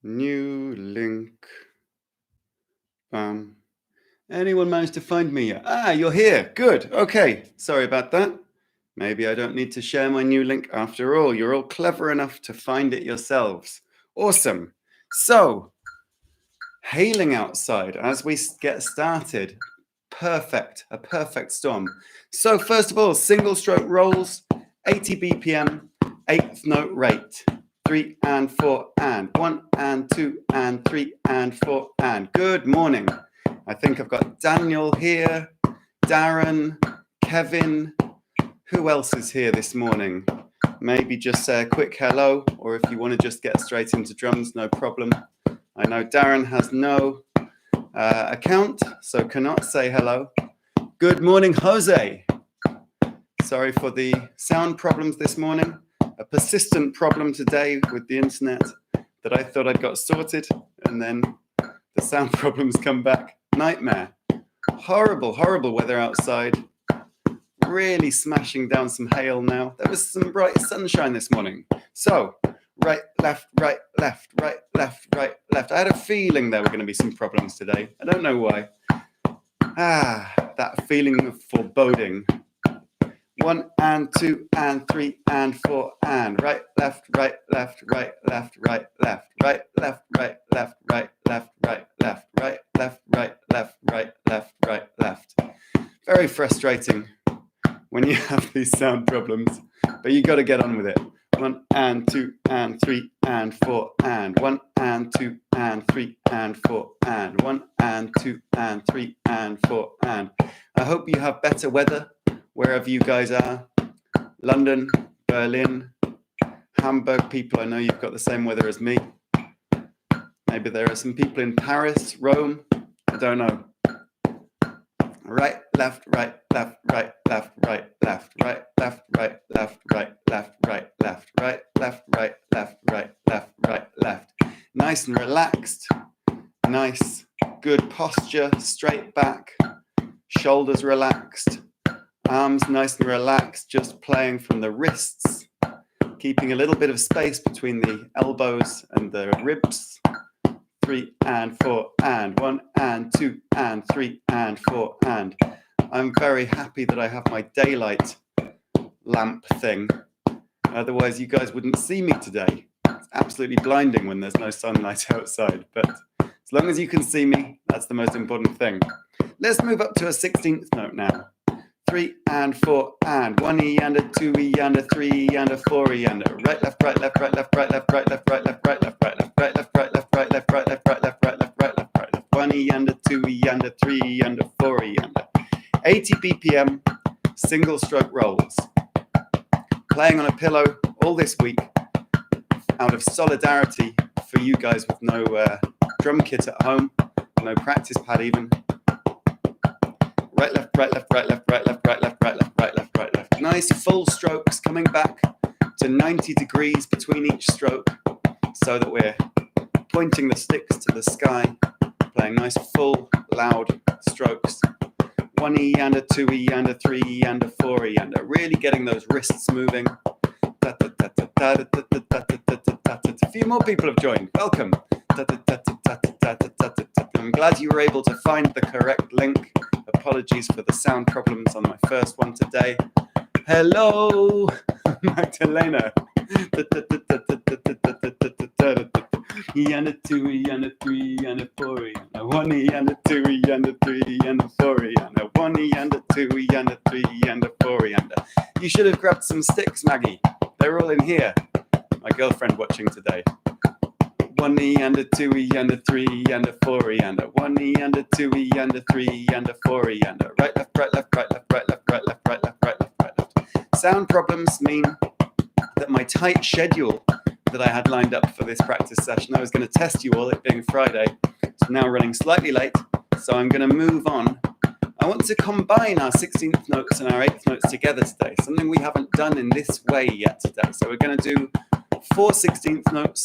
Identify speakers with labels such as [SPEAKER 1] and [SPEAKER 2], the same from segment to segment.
[SPEAKER 1] New link. Anyone managed to find me yet? Ah, you're here. Good. Okay. Sorry about that. Maybe I don't need to share my new link after all. You're all clever enough to find it yourselves. Awesome. So, hailing outside as we get started. Perfect. A perfect storm. So, first of all, single stroke rolls, 80 BPM, eighth note rate. 3 and 4 and 1 and 2 and 3 and 4 and. Good morning. I think I've got Daniel here, Darren, Kevin. Who else is here this morning? Maybe just say a quick hello, or if you want to just get straight into drums, no problem. I know Darren has no account, so cannot say hello. Good morning, Jose. Sorry for the sound problems this morning. A persistent problem today with the internet that I thought I'd got sorted, and then the sound problems come back. Nightmare. Horrible, horrible weather outside. Really smashing down some hail now. There was some bright sunshine this morning. So, right, left, right, left, right, left, right, left. I had a feeling there were going to be some problems today. I don't know why. That feeling of foreboding. 1 and 2 and 3 and 4 and right, left, right, left, right, left, right, left, right, left, right, left, right, left, right, left, right, left, right, left, right, left, right, left. Very frustrating when you have these sound problems, but you got to get on with it. 1 and 2 and 3 and 4 and 1 and 2 and 3 and 4 and 1 and 2 and 3 and 4 and. I hope you have better weather wherever you guys are. London, Berlin, Hamburg people, I know you've got the same weather as me. Maybe there are some people in Paris, Rome, I don't know. Right, left, right, left, right, left, right, left, right, left, right, left, right, left, right, left, right, left, right, left, right, left, right, left. Nice and relaxed. Nice, good posture, straight back, shoulders relaxed. Arms nice and relaxed, just playing from the wrists, keeping a little bit of space between the elbows and the ribs. 3 and 4 and 1 and 2 and 3 and 4 and. I'm very happy that I have my daylight lamp thing. Otherwise, you guys wouldn't see me today. It's absolutely blinding when there's no sunlight outside. But as long as you can see me, that's the most important thing. Let's move up to a 16th note now. 3 and 4 and 1 E and a 2 E and a 3 E and a 4 E and a right, left, right, left, right, left, right, left, right, left, right, left, right, left, right, left, right, left, right, left, right, left, right, left, right, left, right, left, right, left, right, left. 1 E and a 2 E and a 3 E and a 4 E and a 80 BPM single stroke rolls. Playing on a pillow all this week out of solidarity for you guys with no drum kit at home, no practice pad even. Right, left, right, left, right, left, right, left, right, left, right, left, right, left, right, left. Nice full strokes coming back to 90 degrees between each stroke so that we're pointing the sticks to the sky, playing nice full loud strokes. 1 E and a 2 E and a 3 E and a 4 E and a really getting those wrists moving. A few more people have joined. Welcome. I'm glad you were able to find the correct link. Apologies for the sound problems on my first one today. Hello, Magdalena. E and a 2 E and a 3 E and a 4 E and a 1 E and a 2 E and a 3 E and a 4 E and a 1 E and a 2 E and a 3 E and a 4 E and a. You should have grabbed some sticks, Maggie. They're all in here. My girlfriend watching today. 1 E and a 2 E and a 3 E and a 4 E and a 1 E and a 2 E and a 3 E and a 4 E and a right, left, right, left, right, left, right, left, right, left, right, left, right, left, right, left. Sound problems mean that my tight schedule that I had lined up for this practice session, I was going to test you all, it being Friday. It's now running slightly late, so I'm going to move on. I want to combine our 16th notes and our 8th notes together today, something we haven't done in this way yet today. So we're going to do 4 16th notes,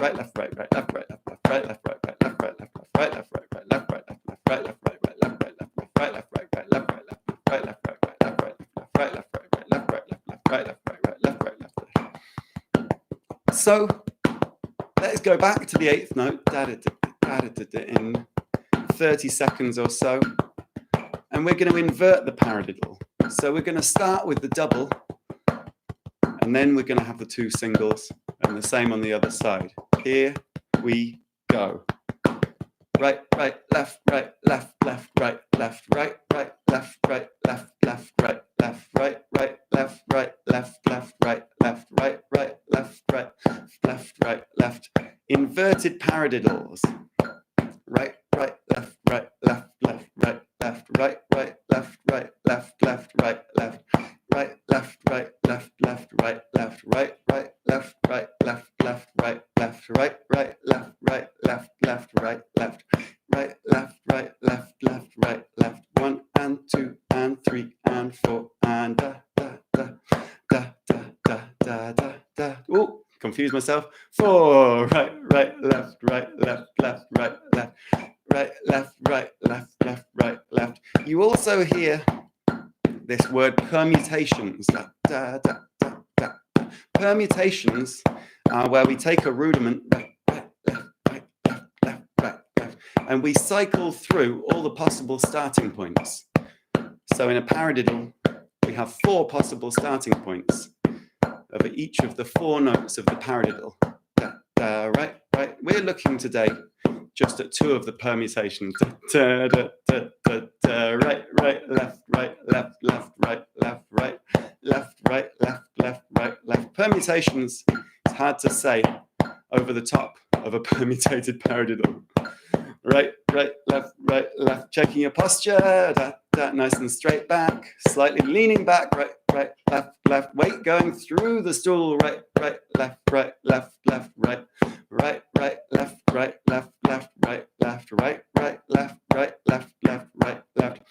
[SPEAKER 1] right, left, right, right, left, right, left, left, right, left, right, right, left, right, left, left, right, left, right, right, left, right, left, left, right, left, right, right, left, right, left, left, right, left, right, right, left, right, left, left, right, left, right, right, left, right, left, left, right, left, right, right, left, right, left, left, right, left, right, right, left, right, left, right. So let's go back to the eighth note in 30 seconds or so, and we're going to invert the paradiddle. So we're going to start with the double, and then we're going to have the two singles, and the same on the other side. Here we go. Right, right, left, right, left, left, right, left, right, right, left, right, left, left, right, left, right, right, left, right, left, left, right, left, right, right, left, right, left, right, left. Inverted paradiddles. Right, right, left, right, left, left, right, left, right, right, left, right, left, left, right, left, right, left, right, left, left, right, left, right, right, left, right, left, left, right, left, right, right, left, right, left, left, right, left, right, left, right, left, left, right, left. 1 and 2 and 3 and 4 and da da da da da da da da da. Oh, confused myself. 4, right, right, left, right, left, left, right, left, right, left, right, left, left, right, left. You also hear this word permutations. Da, da, da, da, da. Permutations are where we take a rudiment, right, right, left, right, left, left, right, left, and we cycle through all the possible starting points. So in a paradiddle, we have 4 possible starting points of each of the 4 notes of the paradiddle. Da, da, right, right. We're looking today just at 2 of the permutations. Da, da, da, da, da, right, right, left, right, left, left, right, left, right, left, right, left, left, right, left. Permutations, it's hard to say over the top of a permutated paradiddle. Right, right, left, checking your posture, da, da, nice and straight back, slightly leaning back, right, right, left, weight going through the stool, right, right, left, right, left, right, right, right, left, right, left, right, left, right, right, left, right, right, left.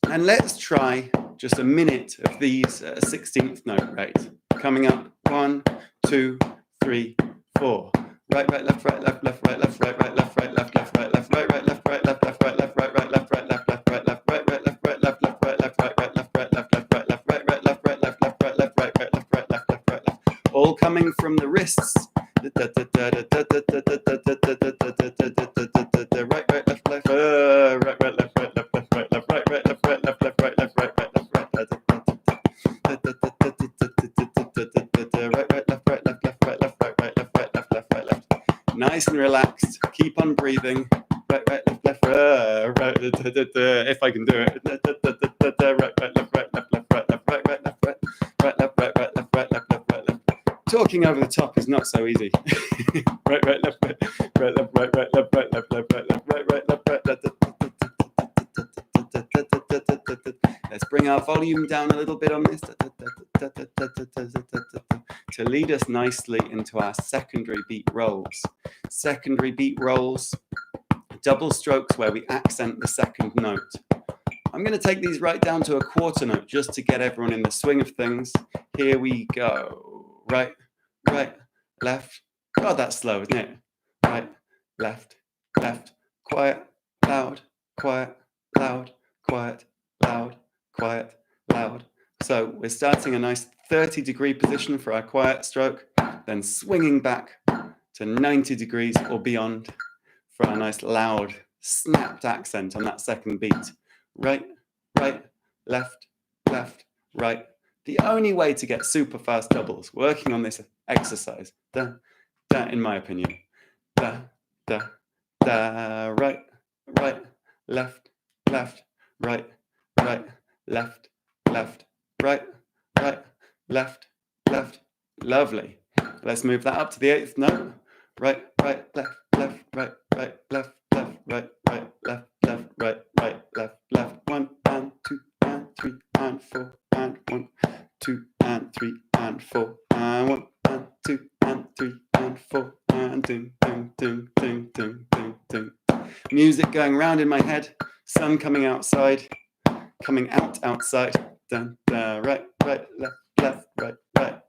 [SPEAKER 1] And let's try just a minute of these at a 16th note rate. Coming up, 1, 2, 3, 4. Right, right, left, right, left, right, left, right, right, left, right, left, right, left, right, right, left, right, left, right, left, right, right, left, right, left, right, left, right, right, left, right, left, right, left, right, right, left, right, left, right, left, right, right, left, right, left, right, left, right, right, left, right, left, right, left. All coming from the wrists. Right, right, left, left, right, left, right, left, right, left, right, right, left, right, left, right, left, right, right, left, right, right, left, right, left, right, left, right, right, left, right, left, right, left. Nice and relaxed. Keep on breathing. Right, right, left, right, if I can do it. Right, right, left, right, left, right, left, right, right, left, right, right, left, right, right, left, right, left. Talking over the top is not so easy. Right, right, left, right, left, right, left, right, left, right, left. Let's bring our volume down a little bit on this to lead us nicely into our secondary beat rolls. Secondary beat rolls, double strokes where we accent the second note. I'm going to take these right down to a quarter note just to get everyone in the swing of things. Here we go. Right, right, left. God, that's slow, isn't it? Right, left, quiet, loud, quiet, loud, quiet, loud, quiet, loud. So we're starting a nice 30-degree position for our quiet stroke, then swinging back to 90 degrees or beyond for our nice loud snapped accent on that second beat. Right, right, left, right. The only way to get super fast doubles working on this exercise, da, da, in my opinion, da, da, da, right, right, left, right, left, right, left. Lovely. Let's move that up to the 8th note. Right, left, right, left, right, left. 1 and 2 and 3 and 4 and 1, 2 and 3 and 4 and 1 and 2 and 3 and 4 and ding, ding, ding, ding, ding, ding, ding. Music going round in my head. Sun coming outside, coming out outside. Dun, dun, right, left, right,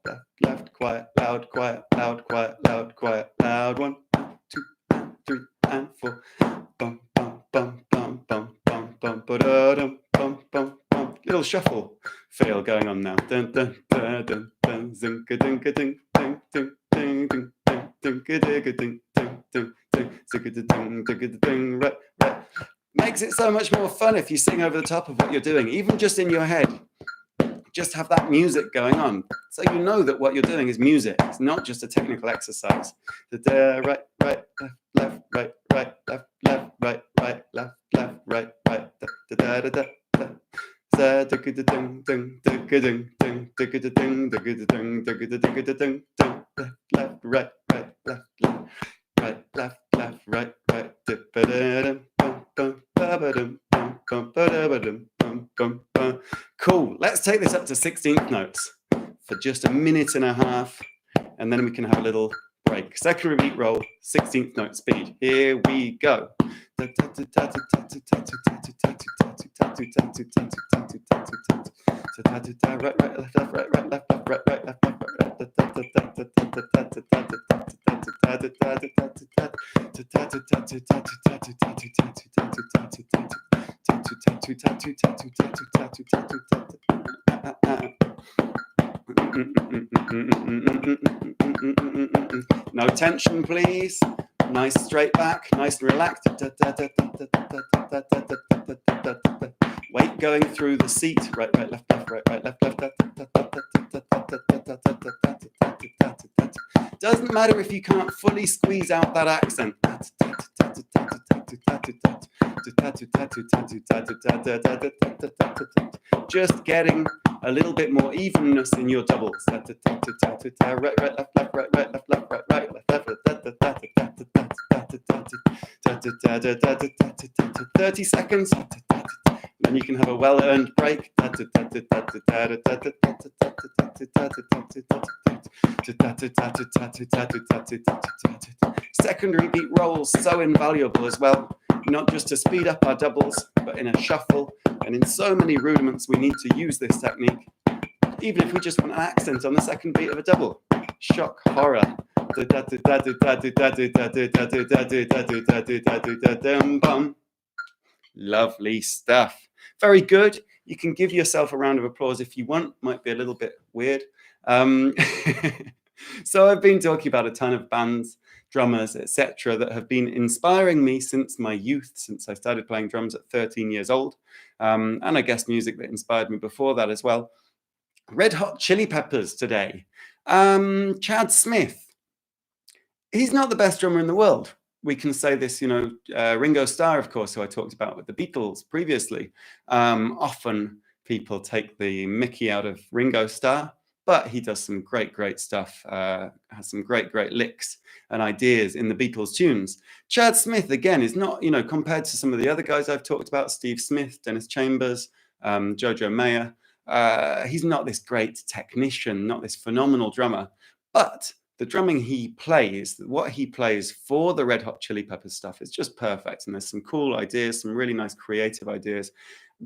[SPEAKER 1] left, left, quiet, loud, quiet, loud, quiet, loud, quiet, loud. 1, 2, 3, and 4. Bum, bum, bum, bum, bum, bum, bum, ba-da-dum, bum, bum, bum. Little shuffle feel going on now. Dun, dun, dun, dun, dun, zing-ka-ding-ka-ding, ding, ding, ding, ding, ding, ding-ka-ding-ka-ding, ding, ding, ding, zing-ka-ding, ding-ka-ding, right, right. Makes it so much more fun if you sing over the top of what you're doing, even just in your head. Just have that music going on, so you know that what you're doing is music. It's not just a technical exercise. Right, right, left, left, right, right, left, left, right, right, left, left, right, right. Da da da da da. Sa da da ding ding da da ding ding da da ding da da ding da da ding da ding ding. Left, right, right, left, left, right, left, left, right, right. Da da da bum bum ba ba dum bum bum ba da ba dum bum bum bum. Cool. Let's take this up to 16th notes for just a minute and a half, and then we can have a little break. Secondary beat roll, 16th note speed. Here we go. Right, right, left, left, right, right, left, left, right, right, left, left, no tension, please. Nice straight back, nice and relaxed. Weight going through the seat. Right, right, left, left, right, right, left, left. Doesn't matter if you can't fully squeeze out that accent. Just getting a little bit more evenness in your doubles. Right, right, left, left, right, right, left, left, right, right, left, left. 30 seconds. Then you can have a well-earned break. Secondary beat rolls, so invaluable as well, not just to speed up our doubles, but in a shuffle and in so many rudiments we need to use this technique, even if we just want an accent on the second beat of a double. Shock horror. Lovely stuff. Very good. You can give yourself a round of applause if you want. Might be a little bit weird. So I've been talking about a ton of bands, drummers, etc. that have been inspiring me since my youth, since I started playing drums at 13 years old. And I guess music that inspired me before that as well. Red Hot Chili Peppers today. Chad Smith. He's not the best drummer in the world. We can say this, Ringo Starr, of course, who I talked about with the Beatles previously. Often people take the mickey out of Ringo Starr, but he does some great, great stuff, has some great, great licks and ideas in the Beatles tunes. Chad Smith, again, is not, compared to some of the other guys I've talked about, Steve Smith, Dennis Chambers, Jojo Mayer, he's not this great technician, not this phenomenal drummer, but the drumming he plays, what he plays for the Red Hot Chili Peppers stuff is just perfect. And there's some cool ideas, some really nice creative ideas.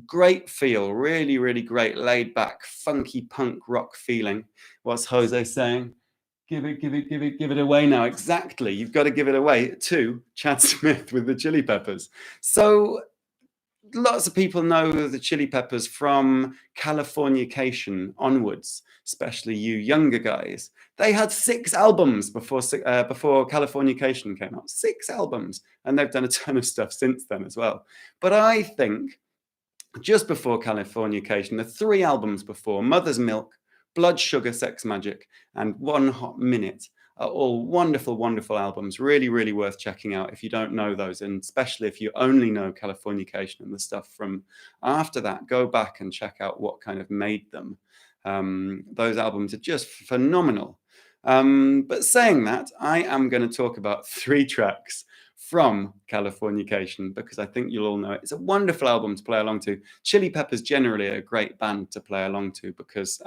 [SPEAKER 1] Great feel, really, really great, laid back, funky punk rock feeling. What's Jose saying? Give it away now. Exactly. You've got to give it away to Chad Smith with the Chili Peppers. So lots of people know the Chili Peppers from Californication onwards, especially you younger guys. They had 6 albums before Californication came out. 6 albums. And they've done a ton of stuff since then as well. But I think just before Californication, the 3 albums before, Mother's Milk, Blood Sugar Sex Magic, and One Hot Minute, are all wonderful, wonderful albums. Really, really worth checking out if you don't know those, and especially if you only know Californication and the stuff from after that. Go back and check out what kind of made them. Those albums are just phenomenal. But saying that, I am going to talk about 3 tracks from Californication because I think you'll all know it. It's a wonderful album to play along to. Chili Peppers generally are a great band to play along to because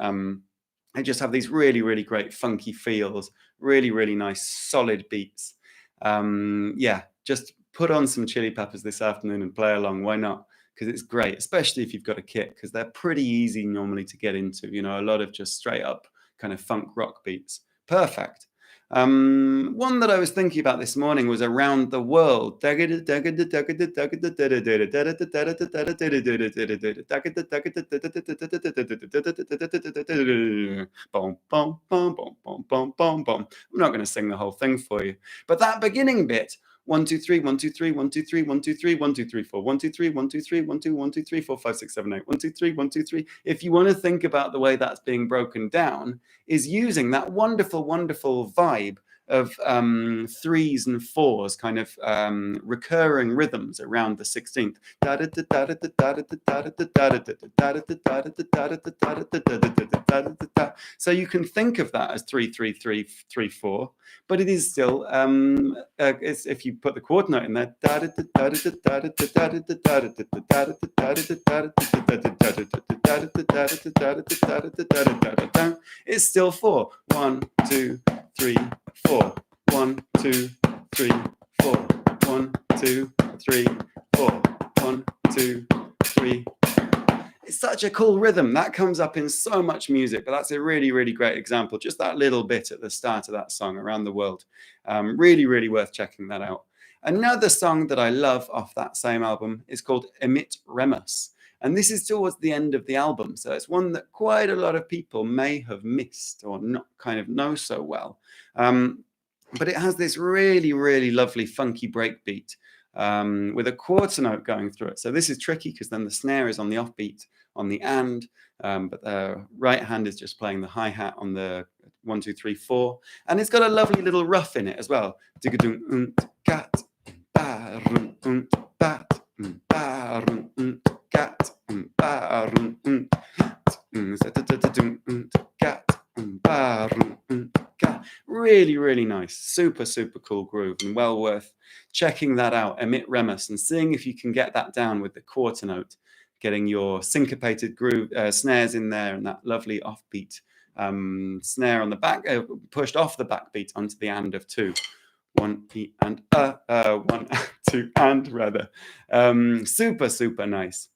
[SPEAKER 1] they just have these really, really great funky feels, really, really nice solid beats. Just put on some Chili Peppers this afternoon and play along. Why not? Because it's great, especially if you've got a kit, because they're pretty easy normally to get into. A lot of just straight up kind of funk rock beats. Perfect. One that I was thinking about this morning was Around the World. I'm not going to sing the whole thing for you, but that beginning bit, 1 2 3 1 2 3 1 2 3 1 2 3 1 2 3 4 1 2 3 1 2 3 1 2 1 2 3 4 5 6 7 8 1 2 3 1 2 3. If you want to think about the way that's being broken down, is using that wonderful vibe of threes and fours, kind of recurring rhythms around the 16th. So you can think of that as 3 3 3 3 4, but it is still if you put the quarter note in there, it's still 4. 1 2 3 4. 1 2 3 4. 1 2 3 4. 1 2 3. It's such a cool rhythm that comes up in so much music, but that's a really great example. Just that little bit at the start of that song, Around the World. Really worth checking that out. Another song that I love off that same album is called Emit Remus. And this is towards the end of the album. So it's one that quite a lot of people may have missed or not kind of know so well. But it has this really lovely funky breakbeat with a quarter note going through it. So this is tricky because then the snare is on the offbeat on the and, but the right hand is just playing the hi-hat on the 1 2 3 4. And it's got a lovely little ruff in it as well. Really nice, super cool groove, and well worth checking that out. Emit Remus, and seeing if you can get that down with the quarter note, getting your syncopated groove snares in there, and that lovely offbeat snare on the back, pushed off the backbeat onto the and of 2. 1 E and 1 2 and rather. Super nice.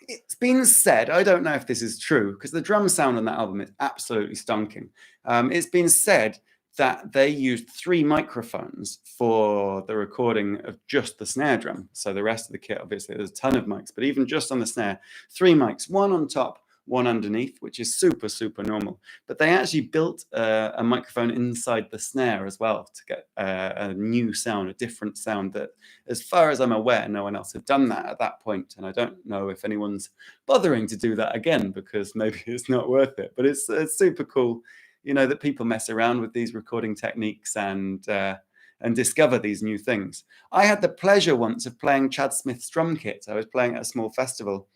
[SPEAKER 1] It's been said, I don't know if this is true, because the drum sound on that album is absolutely stonking. It's been said that they used 3 microphones for the recording of just the snare drum. So the rest of the kit, obviously, there's a ton of mics, but even just on the snare, 3 mics, 1 on top, 1 underneath, which is super normal. But they actually built a microphone inside the snare as well to get a new sound, a different sound that, as far as I'm aware, no one else had done that at that point. And I don't know if anyone's bothering to do that again, because maybe it's not worth it. But it's super cool, you know, that people mess around with these recording techniques and discover these new things. I had the pleasure once of playing Chad Smith's drum kit. I was playing at a small festival,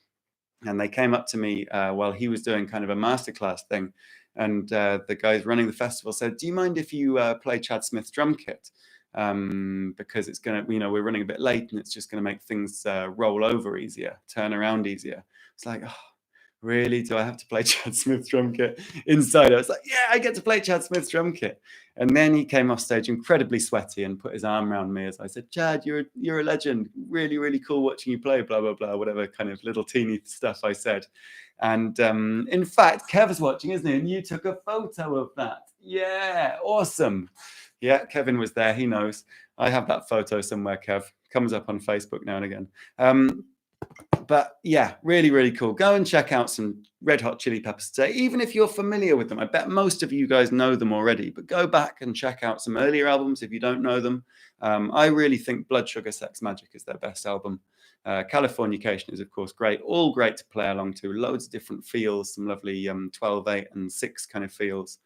[SPEAKER 1] and they came up to me while he was doing kind of a masterclass thing. And the guys running the festival said, "Do you mind if you play Chad Smith's drum kit? Because it's going to, you know, we're running a bit late and it's just going to make things roll over easier, turn around easier." It's like, oh, really? Do I have to play Chad Smith's drum kit inside? I was like, yeah, I get to play Chad Smith's drum kit. And then he came off stage incredibly sweaty and put his arm around me as I said, "Chad, you're a legend. Really cool watching you play, blah, blah, blah," whatever kind of little teeny stuff I said. And in fact, Kev's watching, isn't he? And you took a photo of that. Yeah, awesome. Yeah, Kevin was there. He knows. I have that photo somewhere, Kev. Comes up on Facebook now and again. But yeah, really cool. Go and check out some Red Hot Chili Peppers today, even if you're familiar with them. I bet most of you guys know them already, but go back and check out some earlier albums if you don't know them. I really think Blood Sugar Sex Magic is their best album. Californication is, of course, great. All great to play along to. Loads of different feels, some lovely 12/8 and 6 kind of feels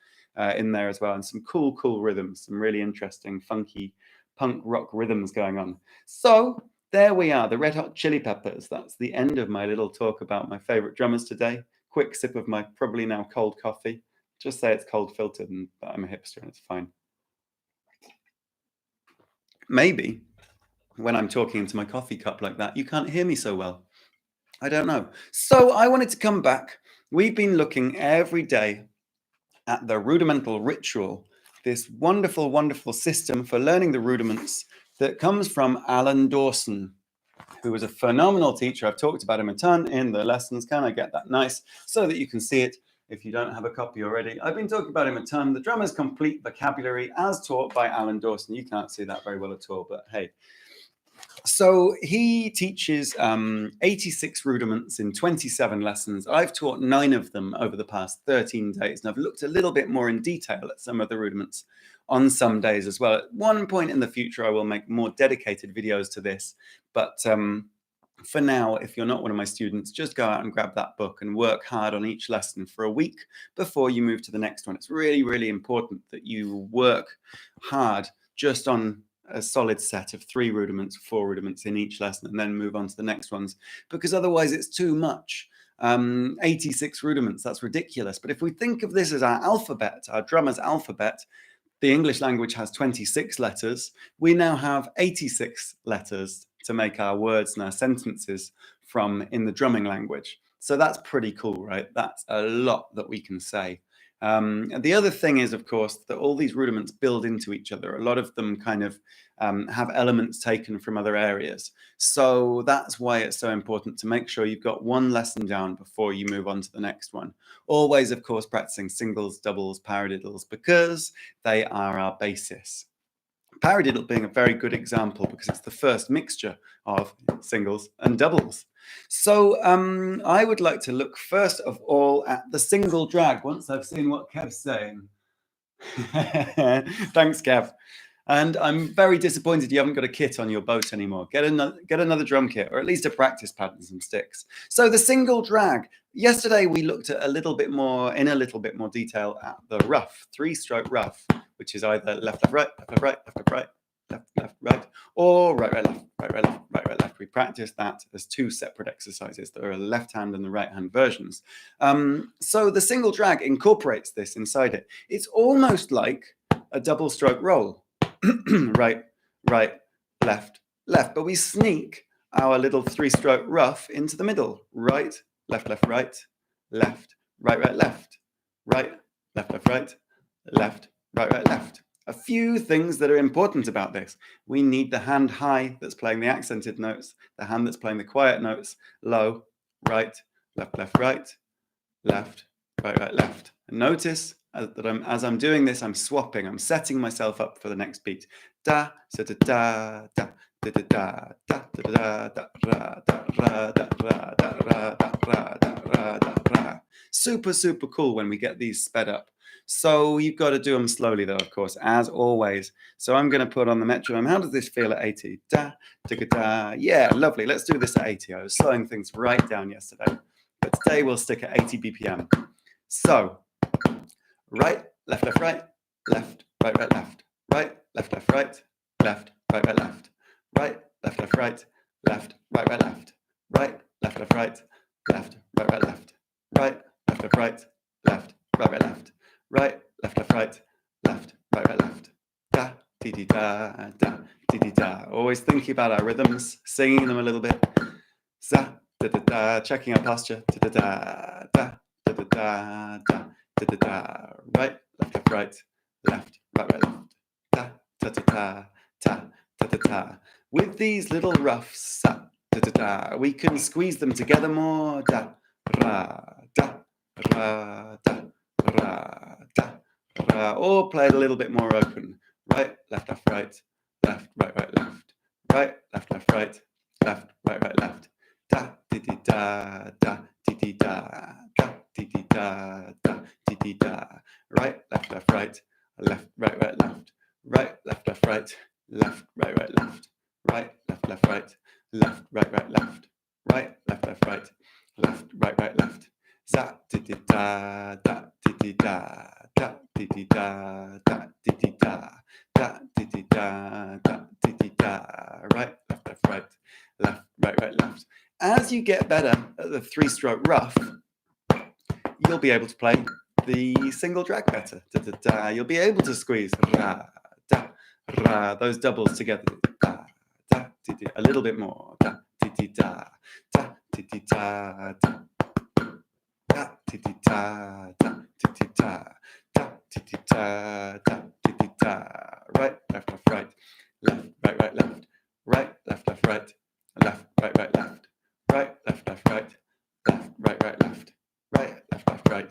[SPEAKER 1] in there as well, and some cool rhythms, some really interesting, funky punk rock rhythms going on. So there we are, the Red Hot Chili Peppers. That's the end of my little talk about my favorite drummers today. Quick sip of my probably now cold coffee. Just say it's cold filtered and that I'm a hipster and it's fine. Maybe when I'm talking into my coffee cup like that, you can't hear me so well. I don't know. So I wanted to come back. We've been looking every day at the rudimental ritual, this wonderful system for learning the rudiments that comes from Alan Dawson, who was a phenomenal teacher. I've talked about him a ton in the lessons. Can I get that nice so that you can see it? if you don't have a copy already. I've been talking about him a ton. The Drummer's Complete Vocabulary as taught by Alan Dawson. You can't see that very well at all, but hey. So he teaches 86 rudiments in 27 lessons. I've taught 9 of them over the past 13 days, and I've looked a little bit more in detail at some of the rudiments on some days as well. At one point in the future, I will make more dedicated videos to this, but for now, if you're not one of my students, just go out and grab that book and work hard on each lesson for a week before you move to the next one. It's really, really important that you work hard just on a solid set of 3 rudiments, 4 rudiments in each lesson, and then move on to the next ones, because otherwise it's too much. 86 rudiments, that's ridiculous. But if we think of this as our alphabet, our drummer's alphabet, the English language has 26 letters. We now have 86 letters to make our words and our sentences from in the drumming language. So that's pretty cool, right? That's a lot that we can say. And the other thing is, of course, that all these rudiments build into each other. A lot of them kind of have elements taken from other areas. So that's why it's so important to make sure you've got one lesson down before you move on to the next one. Always, of course, practicing singles, doubles, paradiddles, because they are our basis. Paradiddle being a very good example because it's the first mixture of singles and doubles. So I would like to look first of all at the single drag once I've seen what Kev's saying. Thanks, Kev. And I'm very disappointed you haven't got a kit on your boat anymore. Get another drum kit, or at least a practice pad and some sticks. So the single drag. Yesterday we looked at in a little bit more detail at the rough, 3-stroke rough, which is either left, left, right, left, left, right, left, left, right, left, left, right, or right, right, left, right, right, left, right, right, left. We practice that as 2 separate exercises. There are the left hand and the right hand versions. So the single drag incorporates this inside it. It's almost like a double stroke roll. Right, right, left, left. But we sneak our little 3-stroke rough into the middle. Right, left, left, right, left, right, right, left, right, left, left, right, left, right, right, left. A few things that are important about this. We need the hand high that's playing the accented notes, the hand that's playing the quiet notes, low, right, left, left, right, left, right, right, left. And notice that as I'm doing this, I'm swapping. I'm setting myself up for the next beat. Da, da, da, da, da, da, da, da, da, da, da, da, da. Super, super cool when we get these sped up. So you've got to do them slowly, though, of course, as always. So I'm going to put on the metronome. How does this feel at 80? Da, da, da. Yeah, lovely. Let's do this at 80. I was slowing things right down yesterday, but today we'll stick at 80 BPM. So right, left, left, right, left, right, right, left, right, left, left, right, left, right, right, left, right, left, left, right, left, right, right, left, right, left, left, right, left, right, right, left, right, left, left, right, left, right, right, left, right, left, left, right, left, right, right, left. Da, dee, dee, da, da, dee, dee, da. Always thinking about our rhythms, singing them a little bit. Za, da, da, da, checking our posture. Da, da, da, da, da, da, da. Da, da, da, right, left, left, right, left, right, right, left, da, da, da, da, da, da, da, da. With these little roughs, da, da, da, we can squeeze them together more, da, ra, da, ra, da, ra, da, ra, or play it a little bit more open, right, left, left, right, left, right, right, left, right, left, left, right, left, right, right, left, da, di, di, da, da, di, di, da, da, di, di, da, da. Dee, da. Right, left, left, right, left, right, right, left, right, left, left, right, left, right, right, left, right, left, left, right, left, right, right, left, right, left, left, right, left, right, right, left. Za, di, di, da, da, di, di, da, da, di, di, da, da, di, di, da, da, di, di, da, da, di, di, da. Right, left, left, right, left, right, right, left. As you get better at the 3-stroke rough, you'll be able to play the single drag better. Da, da, da. You'll be able to squeeze ra, da, ra, those doubles together. Da, da, di, di, a little bit more. Da, di, di, da, da, di, di, da, da, da, di, di, da, da, di, di, da, da, di, di, da, da, di, di, da. Right, left, left, right, left, right, right, left, right, left, left, right, left, right, right, left, right, left, left, right, left, right, right, left, right, left, left, right.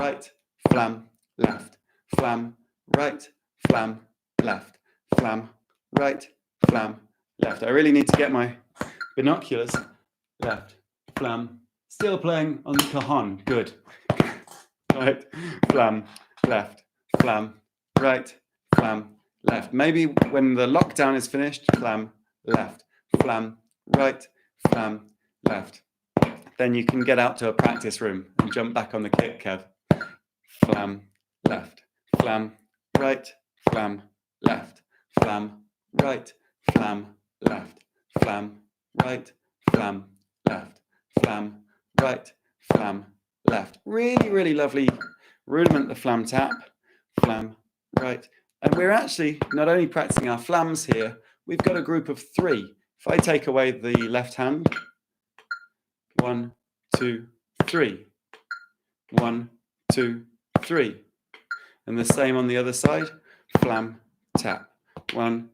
[SPEAKER 1] right, flam, left, flam, right, flam, left, flam, right, flam, left. I really need to get my binoculars. Left, flam, still playing on the cajon, good. Right, flam, left, flam, right, flam, left. Maybe when the lockdown is finished, flam, left, flam, right, flam, left. Then you can get out to a practice room and jump back on the kit, Kev. Flam, left, flam, right, flam, left, flam, right, flam, left, flam, right, flam, left, flam, right, flam, left. Really, really lovely rudiment, the flam tap, flam, right. And we're actually not only practicing our flams here, we've got a group of 3. If I take away the left hand, 1, 2, 3. 1, 2, 3. And the same on the other side, flam, tap. 1,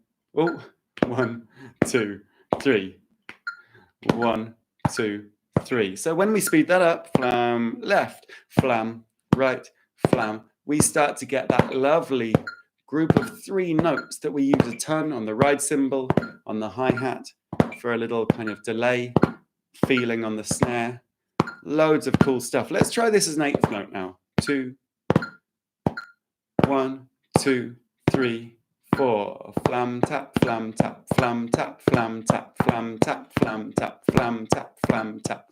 [SPEAKER 1] 2, 3. 1, 2, 3. So when we speed that up, flam, left, flam, right, flam, we start to get that lovely group of 3 notes that we use a ton on the ride cymbal, on the hi-hat, for a little kind of delay, feeling on the snare. Loads of cool stuff. Let's try this as an 8th note now. 2, 1, 2, 3, 4. Flam, tap, flam, tap, flam, tap, flam, tap, flam, tap, flam, tap, flam, tap, flam, tap,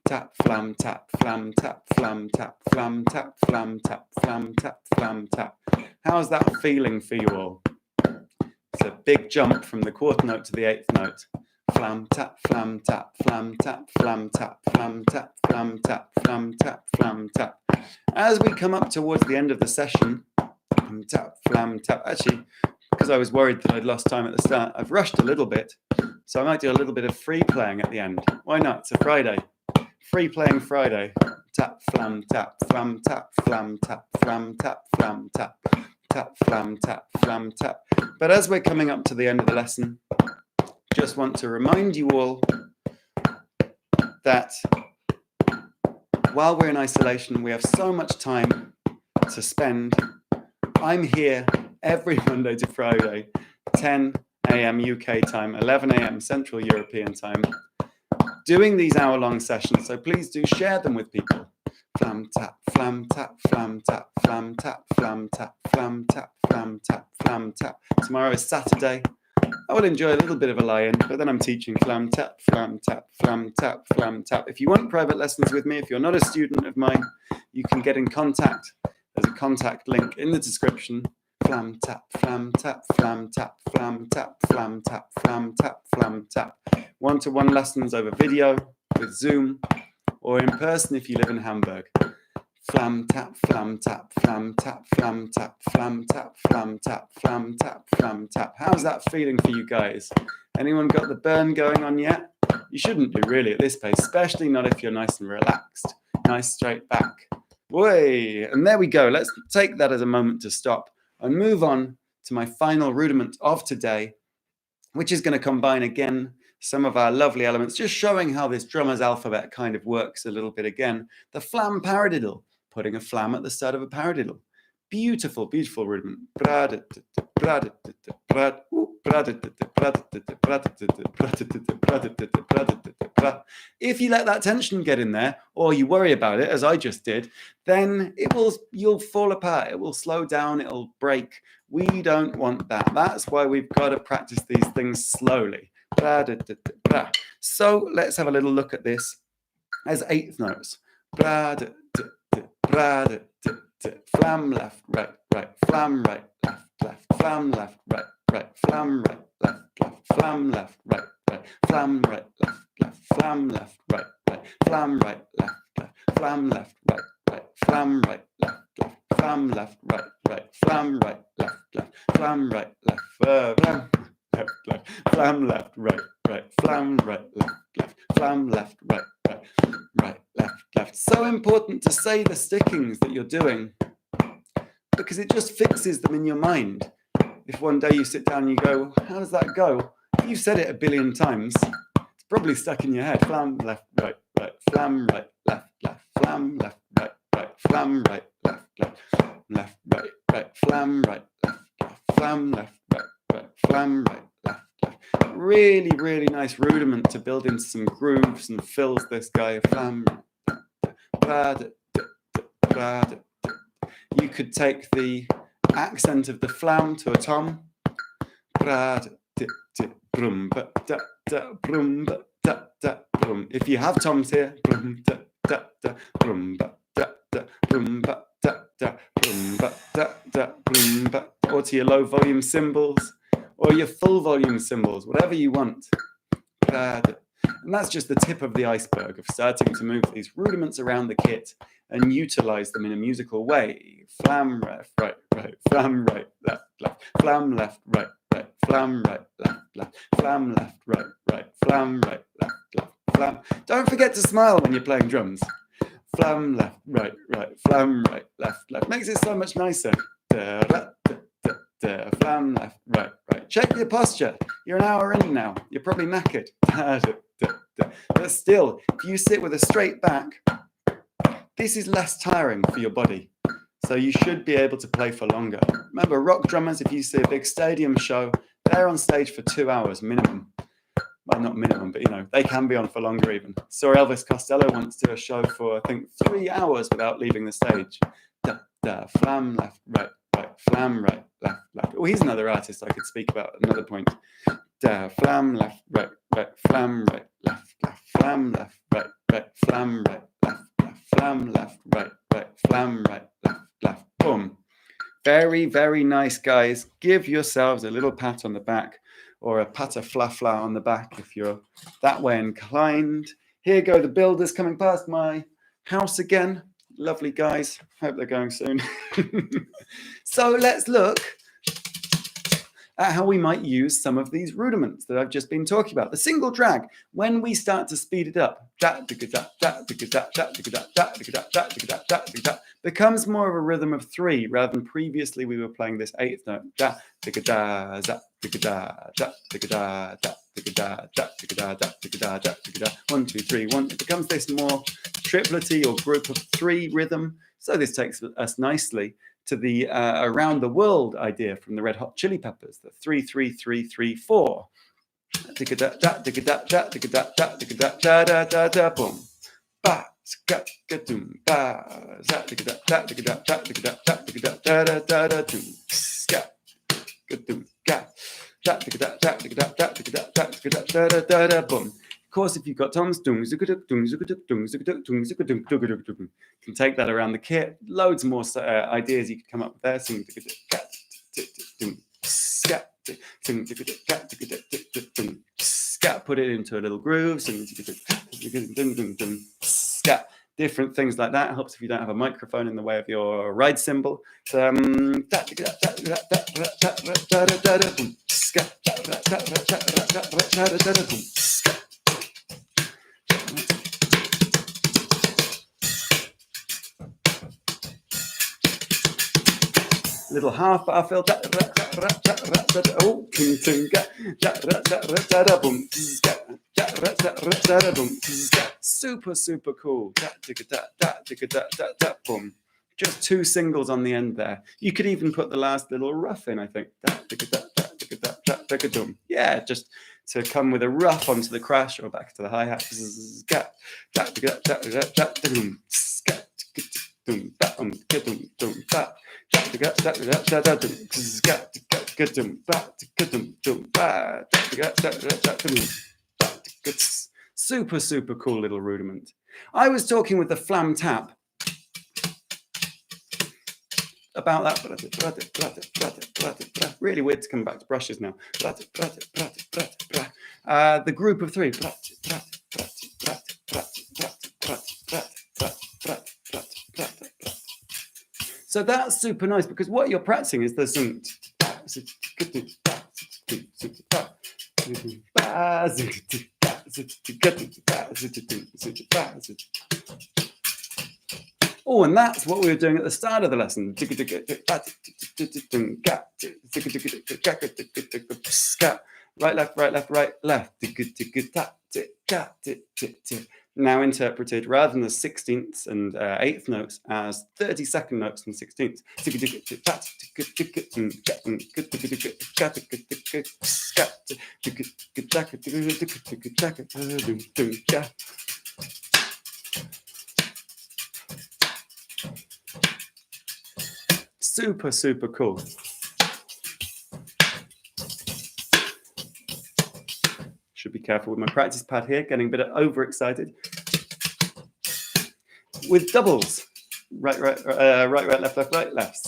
[SPEAKER 1] tap, flam, tap, flam, tap, flam, tap, flam, tap, flam, tap, flam, tap, flam, tap. How's that feeling for you all? It's a big jump from the quarter note to the 8th note. Flam, tap, flam, tap, flam, tap, flam, tap, flam, tap, flam, tap, flam, tap, flam, tap. As we come up towards the end of the session, tap, flam, tap. Actually, because I was worried that I'd lost time at the start, I've rushed a little bit. So I might do a little bit of free playing at the end. Why not? It's a Friday. Free playing Friday. Tap, flam, tap, flam, tap, flam, tap, flam, tap, flam, tap, tap, flam, tap, flam, tap. But as we're coming up to the end of the lesson, just want to remind you all that while we're in isolation, we have so much time to spend. I'm here every Monday to Friday, 10 a.m. UK time, 11 a.m. Central European time, doing these hour-long sessions. So please do share them with people. Flam, tap, flam, tap, flam, tap, flam, tap, flam, tap, flam, tap, flam, tap, flam, tap. Tomorrow is Saturday. I will enjoy a little bit of a lie-in, but then I'm teaching flam, tap, flam, tap, flam, tap, flam, tap. If you want private lessons with me, if you're not a student of mine, you can get in contact. There's a contact link in the description. Flam, tap, flam, tap, flam, tap, flam, tap, flam, tap, flam, tap, flam, tap. One-to-one lessons over video with Zoom or in person if you live in Hamburg. Flam, tap, flam, tap, flam, tap, flam, tap, flam, tap, flam, tap, flam, tap, flam, tap. How's that feeling for you guys? Anyone got the burn going on yet? You shouldn't do really at this pace, especially not if you're nice and relaxed. Nice straight back. Way. And there we go. Let's take that as a moment to stop and move on to my final rudiment of today, which is going to combine again some of our lovely elements, just showing how this drummer's alphabet kind of works a little bit again. The flam paradiddle, putting a flam at the start of a paradiddle. Beautiful, beautiful rudiment. If you let that tension get in there, or you worry about it, as I just did, then you'll fall apart. It will slow down. It'll break. We don't want that. That's why we've got to practice these things slowly. So let's have a little look at this as 8th notes. Flam left, right, right, flam right, left, left, flam left, right, right, flam right, left, left, flam left, right, right, flam right, left, left, flam left, right, right, flam right, left, left, flam left, right, right, flam right, left, left, flam left, right, right, flam right, left, left, flam right, left, flam left, left, flam left, right, right, flam right, left, left, flam left, right, right, right, left, left. So important to say the stickings that you're doing, because it just fixes them in your mind. If one day you sit down and you go, how does that go? You've said it a billion times. It's probably stuck in your head. Flam left, right, right, flam right, left, left, flam left, right, right, flam right, left, flam, right, left, flam, left, right, flam, right, left. Really, really nice rudiment to build in some grooves and fills this guy. Flam, you could take the accent of the flam to a tom. If you have toms here, or to your low volume cymbals, or your full volume cymbals, whatever you want. And that's just the tip of the iceberg of starting to move these rudiments around the kit and utilize them in a musical way. Flam left, right, flam right, left, flam left, right, flam right, left, flam left, right, flam right, left, flam. Don't forget to smile when you're playing drums. Flam left, right, flam right, left. Makes it so much nicer. Flam left, right. Check your posture. You're an hour in now. You're probably knackered. But still, if you sit with a straight back, this is less tiring for your body. So you should be able to play for longer. Remember, rock drummers, if you see a big stadium show, they're on stage for 2 hours minimum. Well, not minimum, but they can be on for longer even. Saw Elvis Costello once do a show for, I think, 3 hours without leaving the stage. Flam left, right, flam right, left. Oh, he's another artist I could speak about at another point. Flam left, right, flam right, left, flam left, right, flam right, left, flam left, right, flam right, left. Boom. Very, very nice, guys. Give yourselves a little pat on the back, or a patafla on the back if you're that way inclined. Here go the builders coming past my house again. Lovely guys. Hope they're going soon. So let's look at how we might use some of these rudiments that I've just been talking about. The single drag, when we start to speed it up, becomes more of a rhythm of 3 rather than previously we were playing this 8th note. 1, 2, 3, 1. It becomes this more triplety or group of 3 rhythm. So this takes us nicely to the around the world idea from the Red Hot Chili Peppers, the 3, 3, 3, 3, 4. Boom. Boom. Of course, if you've got toms, can take that around the kit. Loads more ideas you could come up with there. Put it into a little groove. Different things like that. Helps if you don't have a microphone in the way of your ride cymbal. Little half bar fill. Super, super cool. Boom. Just 2 singles on the end there. You could even put the last little rough in, I think. Yeah, just to come with a rough onto the crash or back to the hi-hat. Super, super cool little rudiment. I was talking with the flam tap about that. Really weird to come back to brushes now. The group of 3. So that's super nice because what you're practicing is the oh, and that's what we were doing at the start of the lesson. Right, left, right, left, right, left. now interpreted rather than the 16th and 8th notes as 32nd notes and 16ths. Super, super cool. Should be careful with my practice pad here, getting a bit overexcited. With doubles. Right, left, left.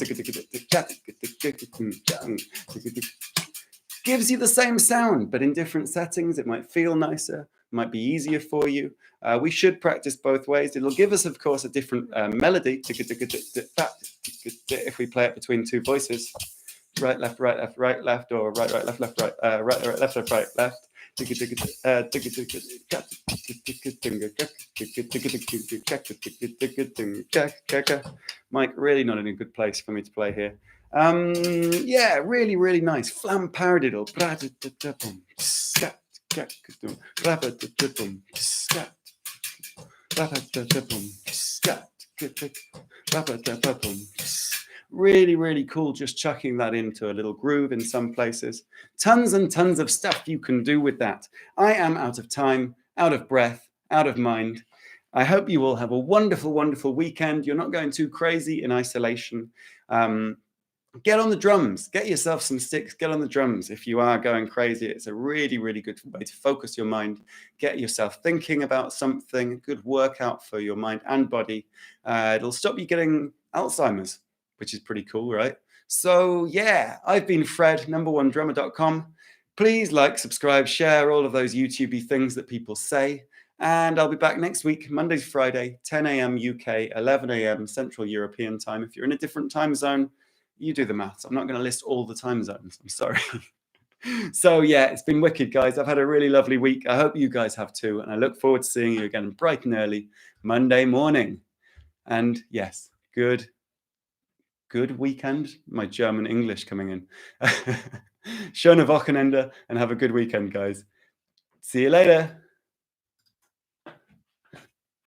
[SPEAKER 1] Gives you the same sound, but in different settings. It might feel nicer, might be easier for you. We should practice both ways. It'll give us, of course, a different melody if we play it between two voices. Right, left, or right, left, left. Mike, really not in a good place for me to play here. Yeah, really, really nice. Flam paradiddle. Really, really cool just chucking that into a little groove in some places. Tons and tons of stuff you can do with that. I am out of time, out of breath, out of mind. I hope you all have a wonderful, wonderful weekend. You're not going too crazy in isolation. Get on the drums. Get yourself some sticks. Get on the drums. If you are going crazy, it's a really, really good way to focus your mind. Get yourself thinking about something. Good workout for your mind and body. It'll stop you getting Alzheimer's, which is pretty cool, right? So yeah, I've been Fred, numberonedrummer.com. Please like, subscribe, share all of those YouTubey things that people say. And I'll be back next week, Monday to Friday, 10 a.m. UK, 11 a.m. Central European time. If you're in a different time zone, you do the maths. I'm not going to list all the time zones. I'm sorry. So yeah, it's been wicked, guys. I've had a really lovely week. I hope you guys have too. And I look forward to seeing you again bright and early Monday morning. And yes, good weekend. My German English coming in. Schöne Wochenende and have a good weekend, guys. See you later.